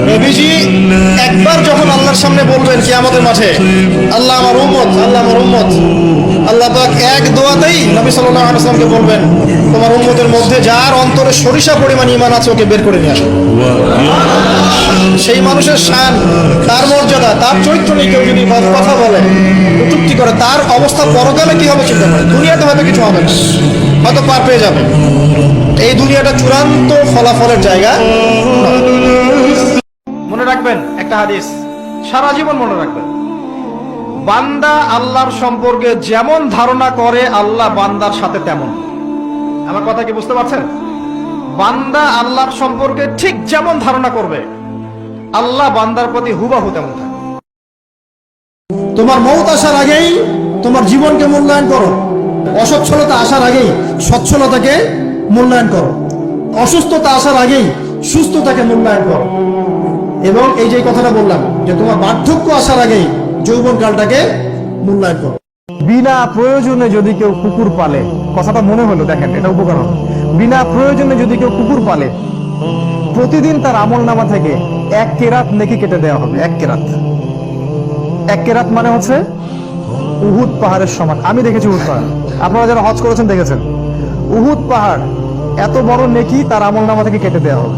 নবীজি একবার যখন আল্লাহর সামনে বলবেন কিয়ামতের মাঠে, আল্লাহ আমার উম্মত, আল্লাহ আমার উম্মত, আল্লাহ পাক এক দোয়াতেই নবী সাল্লাল্লাহু আলাইহি ওয়াসাল্লামকে বলবেন, তোমার উম্মতের মধ্যে যার অন্তরে সরিষা পরিমাণ ঈমান আছে ওকে বের করে নিয়ে আসো। সেই মানুষের শান, তার মর্যাদা, তার চরিত্র নিয়ে কেউ যদি কথা বলে, কটূক্তি করে, তার অবস্থা পরকালে কি হবে চিন্তা করে। দুনিয়াতে হয়তো কিছু হবে না, হয়তো পার পেয়ে যাবে। এই দুনিয়াটা চূড়ান্ত ফলাফলের জায়গা। মনে রাখবেন একটা হাদিস, সারা জীবন মনে রাখবেন, বান্দা আল্লাহর সম্পর্কে যেমন ধারণা করে আল্লাহ বান্দার সাথে তেমন। আমার কথা কি বুঝতে পারছেন? বান্দা আল্লাহর সম্পর্কে ঠিক যেমন ধারণা করবে আল্লাহ বান্দার প্রতি হুবহু তেমন থাকে। তোমার মওত আসার আগেই তোমার জীবনকে মূল্যায়ন করো, অসচ্ছলতা আসার আগেই সচ্ছলতাকে মূল্যায়ন করো, অসুস্থতা আসার আগেই সুস্থতাকে মূল্যায়ন করো, এবং এই যে কথাটা বললাম যে তোমার বার্ধক্য আসার আগেই যৌবনকালটাকে মূল্যায়ন করো। বিনা প্রয়োজনে যদি কেউ কুকুর পালে, কথাটা মনে হলো, দেখেন এটা উপকরণ। বিনা প্রয়োজনে যদি কেউ কুকুর পালে, প্রতিদিন তার আমলনামা থেকে 1 কেরাত নেকি কেটে দেওয়া হবে। 1 কেরাত, 1 কেরাত মানে হচ্ছে উহুদ পাহাড়ের সমান। আমি দেখেছি উহুদ পাহাড়, আপনারা যারা হজ করেছেন দেখেছেন, উহুদ পাহাড় এত বড় নেকি তার আমলনামা থেকে কেটে দেওয়া হবে।